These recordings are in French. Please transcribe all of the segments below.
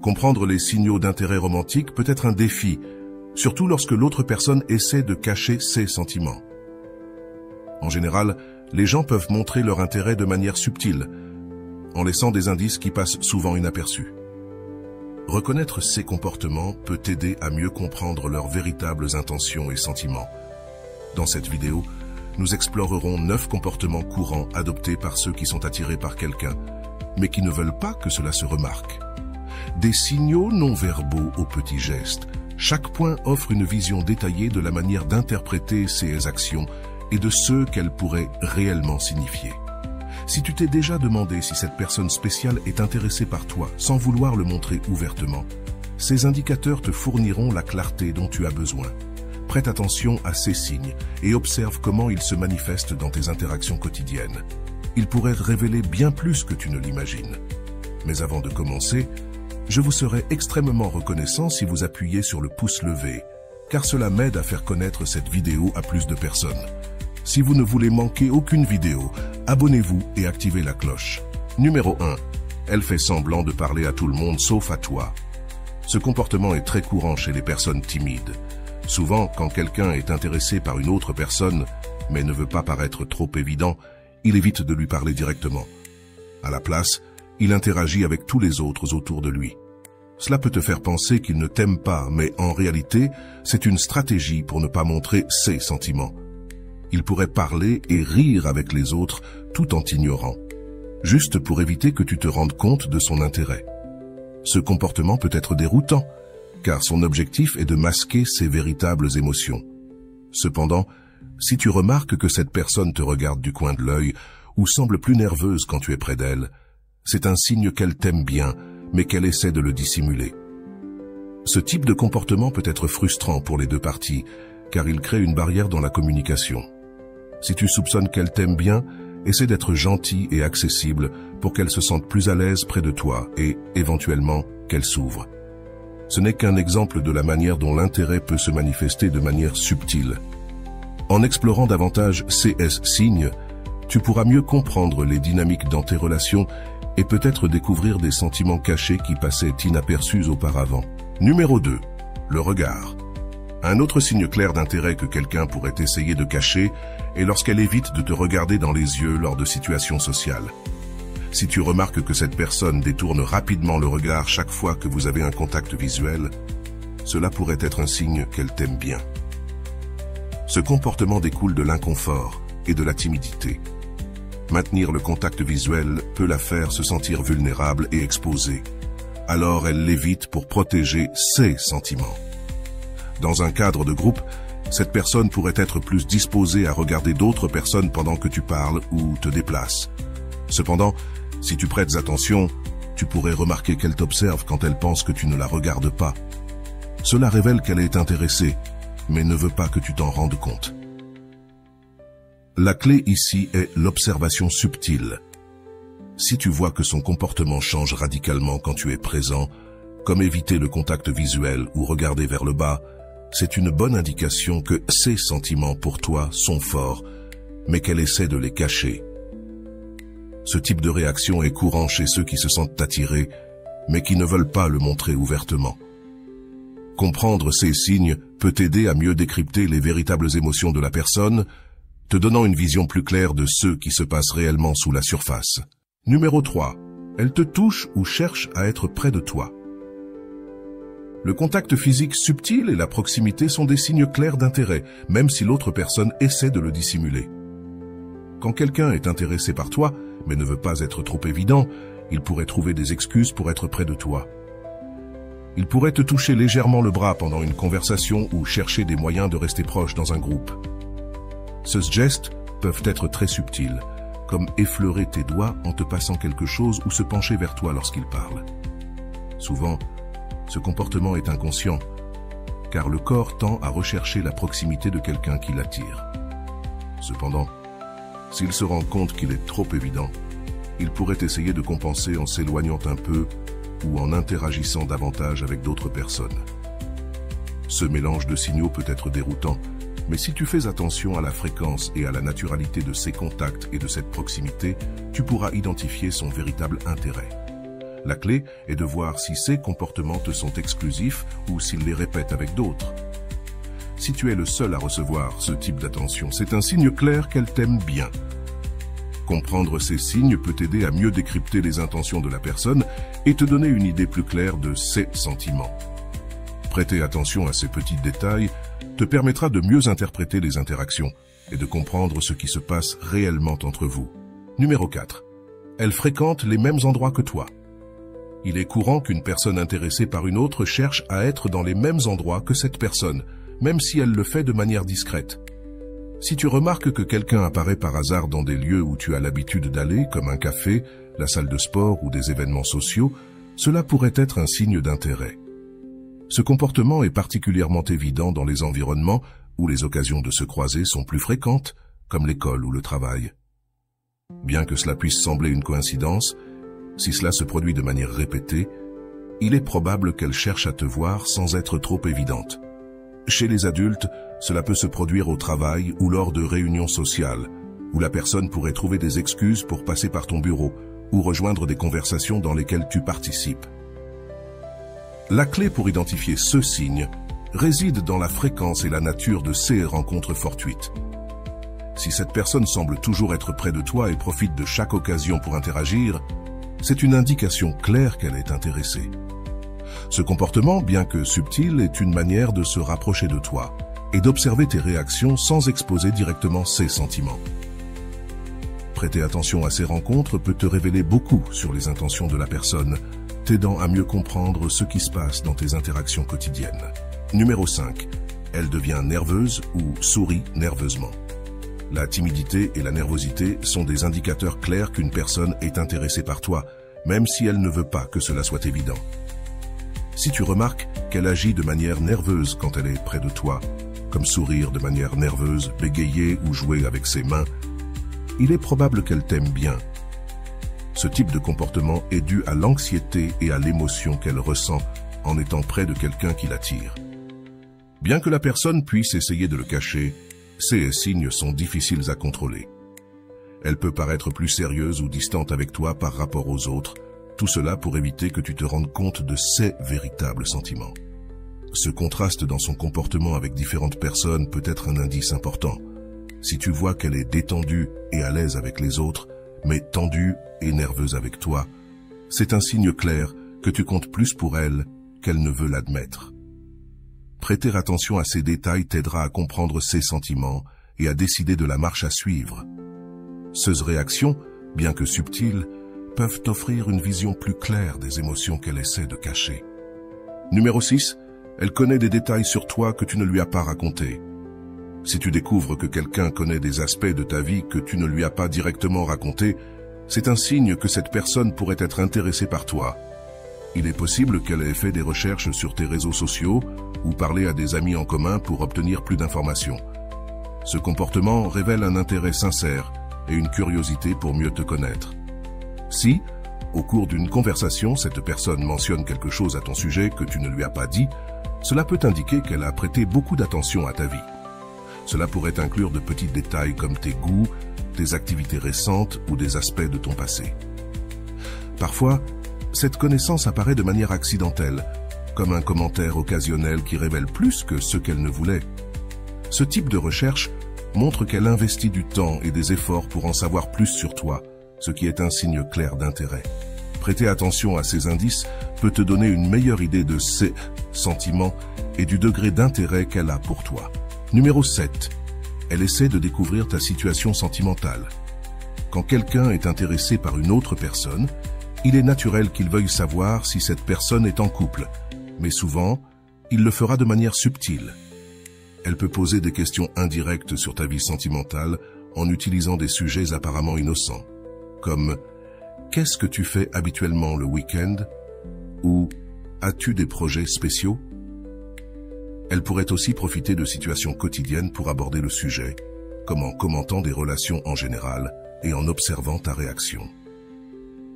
Comprendre les signaux d'intérêt romantique peut être un défi, surtout lorsque l'autre personne essaie de cacher ses sentiments. En général, les gens peuvent montrer leur intérêt de manière subtile, en laissant des indices qui passent souvent inaperçus. Reconnaître ces comportements peut t'aider à mieux comprendre leurs véritables intentions et sentiments. Dans cette vidéo, nous explorerons 9 comportements courants adoptés par ceux qui sont attirés par quelqu'un, mais qui ne veulent pas que cela se remarque. Des signaux non-verbaux aux petits gestes. Chaque point offre une vision détaillée de la manière d'interpréter ces actions et de ce qu'elles pourraient réellement signifier. Si tu t'es déjà demandé si cette personne spéciale est intéressée par toi sans vouloir le montrer ouvertement, ces indicateurs te fourniront la clarté dont tu as besoin. Prête attention à ces signes et observe comment ils se manifestent dans tes interactions quotidiennes. Ils pourraient révéler bien plus que tu ne l'imagines. Mais avant de commencer, je vous serais extrêmement reconnaissant si vous appuyez sur le pouce levé, car cela m'aide à faire connaître cette vidéo à plus de personnes. Si vous ne voulez manquer aucune vidéo, abonnez-vous et activez la cloche. Numéro 1. Elle fait semblant de parler à tout le monde sauf à toi. Ce comportement est très courant chez les personnes timides. Souvent, quand quelqu'un est intéressé par une autre personne, mais ne veut pas paraître trop évident, il évite de lui parler directement. À la place, il interagit avec tous les autres autour de lui. Cela peut te faire penser qu'il ne t'aime pas, mais en réalité, c'est une stratégie pour ne pas montrer ses sentiments. Il pourrait parler et rire avec les autres tout en t'ignorant, juste pour éviter que tu te rendes compte de son intérêt. Ce comportement peut être déroutant, car son objectif est de masquer ses véritables émotions. Cependant, si tu remarques que cette personne te regarde du coin de l'œil ou semble plus nerveuse quand tu es près d'elle, c'est un signe qu'elle t'aime bien, mais qu'elle essaie de le dissimuler. Ce type de comportement peut être frustrant pour les deux parties, car il crée une barrière dans la communication. Si tu soupçonnes qu'elle t'aime bien, essaie d'être gentil et accessible pour qu'elle se sente plus à l'aise près de toi et, éventuellement, qu'elle s'ouvre. Ce n'est qu'un exemple de la manière dont l'intérêt peut se manifester de manière subtile. En explorant davantage ces signes, tu pourras mieux comprendre les dynamiques dans tes relations et peut-être découvrir des sentiments cachés qui passaient inaperçus auparavant. Numéro 2. Le regard. Un autre signe clair d'intérêt que quelqu'un pourrait essayer de cacher est lorsqu'elle évite de te regarder dans les yeux lors de situations sociales. Si tu remarques que cette personne détourne rapidement le regard chaque fois que vous avez un contact visuel, cela pourrait être un signe qu'elle t'aime bien. Ce comportement découle de l'inconfort et de la timidité. Maintenir le contact visuel peut la faire se sentir vulnérable et exposée. Alors elle l'évite pour protéger ses sentiments. Dans un cadre de groupe, cette personne pourrait être plus disposée à regarder d'autres personnes pendant que tu parles ou te déplaces. Cependant, si tu prêtes attention, tu pourrais remarquer qu'elle t'observe quand elle pense que tu ne la regardes pas. Cela révèle qu'elle est intéressée, mais ne veut pas que tu t'en rendes compte. La clé ici est l'observation subtile. Si tu vois que son comportement change radicalement quand tu es présent, comme éviter le contact visuel ou regarder vers le bas, c'est une bonne indication que ses sentiments pour toi sont forts, mais qu'elle essaie de les cacher. Ce type de réaction est courant chez ceux qui se sentent attirés, mais qui ne veulent pas le montrer ouvertement. Comprendre ces signes peut t'aider à mieux décrypter les véritables émotions de la personne, te donnant une vision plus claire de ce qui se passe réellement sous la surface. Numéro 3. Elle te touche ou cherche à être près de toi. Le contact physique subtil et la proximité sont des signes clairs d'intérêt, même si l'autre personne essaie de le dissimuler. Quand quelqu'un est intéressé par toi, mais ne veut pas être trop évident, il pourrait trouver des excuses pour être près de toi. Il pourrait te toucher légèrement le bras pendant une conversation ou chercher des moyens de rester proche dans un groupe. Ces gestes peuvent être très subtils, comme effleurer tes doigts en te passant quelque chose ou se pencher vers toi lorsqu'il parle. Souvent, ce comportement est inconscient, car le corps tend à rechercher la proximité de quelqu'un qui l'attire. Cependant, s'il se rend compte qu'il est trop évident, il pourrait essayer de compenser en s'éloignant un peu ou en interagissant davantage avec d'autres personnes. Ce mélange de signaux peut être déroutant, mais si tu fais attention à la fréquence et à la naturalité de ces contacts et de cette proximité, tu pourras identifier son véritable intérêt. La clé est de voir si ces comportements te sont exclusifs ou s'ils les répètent avec d'autres. Si tu es le seul à recevoir ce type d'attention, c'est un signe clair qu'elle t'aime bien. Comprendre ces signes peut t'aider à mieux décrypter les intentions de la personne et te donner une idée plus claire de ses sentiments. Prêter attention à ces petits détails te permettra de mieux interpréter les interactions et de comprendre ce qui se passe réellement entre vous. Numéro 4. Elle fréquente les mêmes endroits que toi. Il est courant qu'une personne intéressée par une autre cherche à être dans les mêmes endroits que cette personne, même si elle le fait de manière discrète. Si tu remarques que quelqu'un apparaît par hasard dans des lieux où tu as l'habitude d'aller, comme un café, la salle de sport ou des événements sociaux, cela pourrait être un signe d'intérêt. Ce comportement est particulièrement évident dans les environnements où les occasions de se croiser sont plus fréquentes, comme l'école ou le travail. Bien que cela puisse sembler une coïncidence, si cela se produit de manière répétée, il est probable qu'elle cherche à te voir sans être trop évidente. Chez les adultes, cela peut se produire au travail ou lors de réunions sociales, où la personne pourrait trouver des excuses pour passer par ton bureau ou rejoindre des conversations dans lesquelles tu participes. La clé pour identifier ce signe réside dans la fréquence et la nature de ces rencontres fortuites. Si cette personne semble toujours être près de toi et profite de chaque occasion pour interagir, c'est une indication claire qu'elle est intéressée. Ce comportement, bien que subtil, est une manière de se rapprocher de toi et d'observer tes réactions sans exposer directement ses sentiments. Prêter attention à ces rencontres peut te révéler beaucoup sur les intentions de la personne, t'aidant à mieux comprendre ce qui se passe dans tes interactions quotidiennes. Numéro 5. Elle devient nerveuse ou sourit nerveusement. La timidité et la nervosité sont des indicateurs clairs qu'une personne est intéressée par toi, même si elle ne veut pas que cela soit évident. Si tu remarques qu'elle agit de manière nerveuse quand elle est près de toi, comme sourire de manière nerveuse, bégayer ou jouer avec ses mains, il est probable qu'elle t'aime bien. Ce type de comportement est dû à l'anxiété et à l'émotion qu'elle ressent en étant près de quelqu'un qui l'attire. Bien que la personne puisse essayer de le cacher, ces signes sont difficiles à contrôler. Elle peut paraître plus sérieuse ou distante avec toi par rapport aux autres, tout cela pour éviter que tu te rendes compte de ses véritables sentiments. Ce contraste dans son comportement avec différentes personnes peut être un indice important. Si tu vois qu'elle est détendue et à l'aise avec les autres, mais tendue et nerveuse avec toi, c'est un signe clair que tu comptes plus pour elle qu'elle ne veut l'admettre. Prêter attention à ces détails t'aidera à comprendre ses sentiments et à décider de la marche à suivre. Ces réactions, bien que subtiles, peuvent t'offrir une vision plus claire des émotions qu'elle essaie de cacher. Numéro 6. Elle connaît des détails sur toi que tu ne lui as pas racontés. Si tu découvres que quelqu'un connaît des aspects de ta vie que tu ne lui as pas directement racontés, c'est un signe que cette personne pourrait être intéressée par toi. Il est possible qu'elle ait fait des recherches sur tes réseaux sociaux ou parlé à des amis en commun pour obtenir plus d'informations. Ce comportement révèle un intérêt sincère et une curiosité pour mieux te connaître. Si, au cours d'une conversation, cette personne mentionne quelque chose à ton sujet que tu ne lui as pas dit, cela peut indiquer qu'elle a prêté beaucoup d'attention à ta vie. Cela pourrait inclure de petits détails comme tes goûts, tes activités récentes ou des aspects de ton passé. Parfois, cette connaissance apparaît de manière accidentelle, comme un commentaire occasionnel qui révèle plus que ce qu'elle ne voulait. Ce type de recherche montre qu'elle investit du temps et des efforts pour en savoir plus sur toi, ce qui est un signe clair d'intérêt. Prêter attention à ces indices peut te donner une meilleure idée de ses sentiments et du degré d'intérêt qu'elle a pour toi. Numéro 7. Elle essaie de découvrir ta situation sentimentale. Quand quelqu'un est intéressé par une autre personne, il est naturel qu'il veuille savoir si cette personne est en couple, mais souvent, il le fera de manière subtile. Elle peut poser des questions indirectes sur ta vie sentimentale en utilisant des sujets apparemment innocents, comme « Qu'est-ce que tu fais habituellement le week-end » ou « As-tu des projets spéciaux ?» Elle pourrait aussi profiter de situations quotidiennes pour aborder le sujet, comme en commentant des relations en général et en observant ta réaction.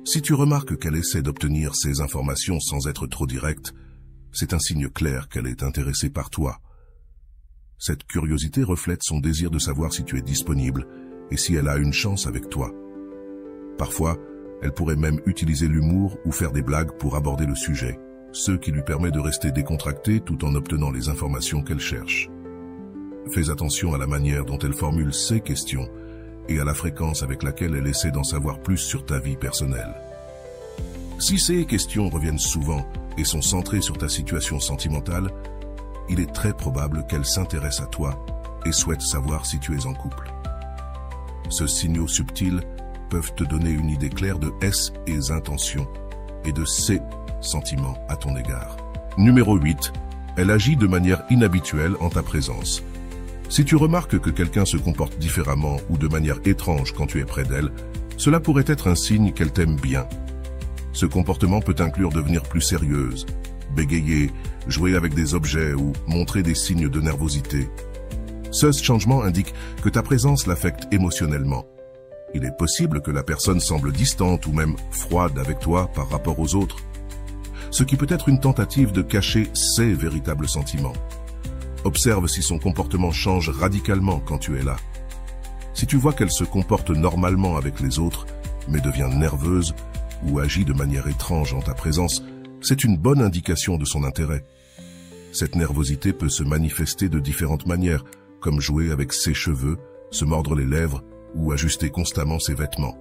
Si tu remarques qu'elle essaie d'obtenir ces informations sans être trop directe, c'est un signe clair qu'elle est intéressée par toi. Cette curiosité reflète son désir de savoir si tu es disponible et si elle a une chance avec toi. Parfois, Elle pourrait même utiliser l'humour ou faire des blagues pour aborder le sujet, ce qui lui permet de rester décontractée tout en obtenant les informations qu'elle cherche. Fais attention à la manière dont elle formule ses questions et à la fréquence avec laquelle elle essaie d'en savoir plus sur ta vie personnelle. Si ces questions reviennent souvent et sont centrées sur ta situation sentimentale, il est très probable qu'elle s'intéresse à toi et souhaite savoir si tu es en couple. Ces signaux subtils peuvent te donner une idée claire de ses intentions et de ses sentiments à ton égard. Numéro 8. Elle agit de manière inhabituelle en ta présence. Si tu remarques que quelqu'un se comporte différemment ou de manière étrange quand tu es près d'elle, cela pourrait être un signe qu'elle t'aime bien. Ce comportement peut inclure devenir plus sérieuse, bégayer, jouer avec des objets ou montrer des signes de nervosité. Ce changement indique que ta présence l'affecte émotionnellement. Il est possible que la personne semble distante ou même froide avec toi par rapport aux autres, ce qui peut être une tentative de cacher ses véritables sentiments. Observe si son comportement change radicalement quand tu es là. Si tu vois qu'elle se comporte normalement avec les autres, mais devient nerveuse ou agit de manière étrange en ta présence, c'est une bonne indication de son intérêt. Cette nervosité peut se manifester de différentes manières, comme jouer avec ses cheveux, se mordre les lèvres ou ajuster constamment ses vêtements.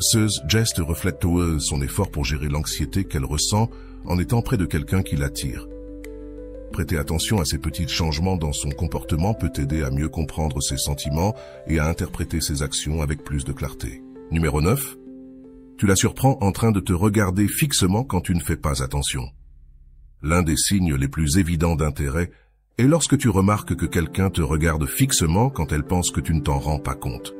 Ce geste reflète son effort pour gérer l'anxiété qu'elle ressent en étant près de quelqu'un qui l'attire. Prêter attention à ces petits changements dans son comportement peut t'aider à mieux comprendre ses sentiments et à interpréter ses actions avec plus de clarté. Numéro 9. Tu la surprends en train de te regarder fixement quand tu ne fais pas attention. L'un des signes les plus évidents d'intérêt est lorsque tu remarques que quelqu'un te regarde fixement quand elle pense que tu ne t'en rends pas compte.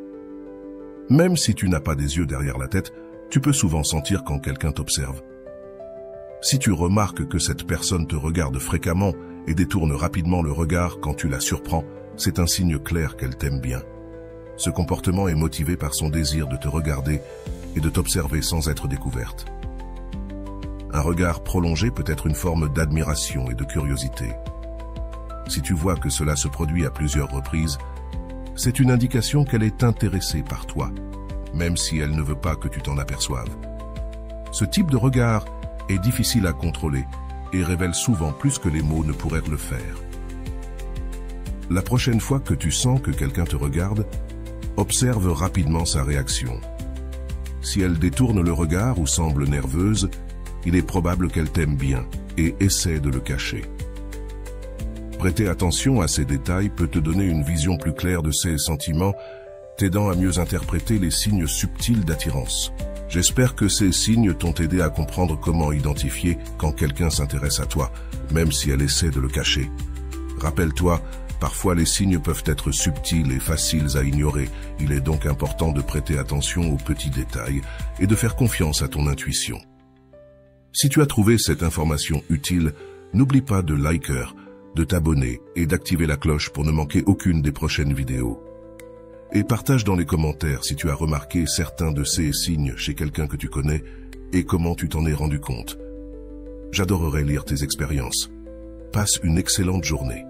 Même si tu n'as pas des yeux derrière la tête, tu peux souvent sentir quand quelqu'un t'observe. Si tu remarques que cette personne te regarde fréquemment et détourne rapidement le regard quand tu la surprends, c'est un signe clair qu'elle t'aime bien. Ce comportement est motivé par son désir de te regarder et de t'observer sans être découverte. Un regard prolongé peut être une forme d'admiration et de curiosité. Si tu vois que cela se produit à plusieurs reprises, c'est une indication qu'elle est intéressée par toi, même si elle ne veut pas que tu t'en aperçoives. Ce type de regard est difficile à contrôler et révèle souvent plus que les mots ne pourraient le faire. La prochaine fois que tu sens que quelqu'un te regarde, observe rapidement sa réaction. Si elle détourne le regard ou semble nerveuse, il est probable qu'elle t'aime bien et essaie de le cacher. Prêter attention à ces détails peut te donner une vision plus claire de ses sentiments, t'aidant à mieux interpréter les signes subtils d'attirance. J'espère que ces signes t'ont aidé à comprendre comment identifier quand quelqu'un s'intéresse à toi, même si elle essaie de le cacher. Rappelle-toi, parfois les signes peuvent être subtils et faciles à ignorer. Il est donc important de prêter attention aux petits détails et de faire confiance à ton intuition. Si tu as trouvé cette information utile, n'oublie pas de liker, de t'abonner et d'activer la cloche pour ne manquer aucune des prochaines vidéos. Et partage dans les commentaires si tu as remarqué certains de ces signes chez quelqu'un que tu connais et comment tu t'en es rendu compte. J'adorerais lire tes expériences. Passe une excellente journée.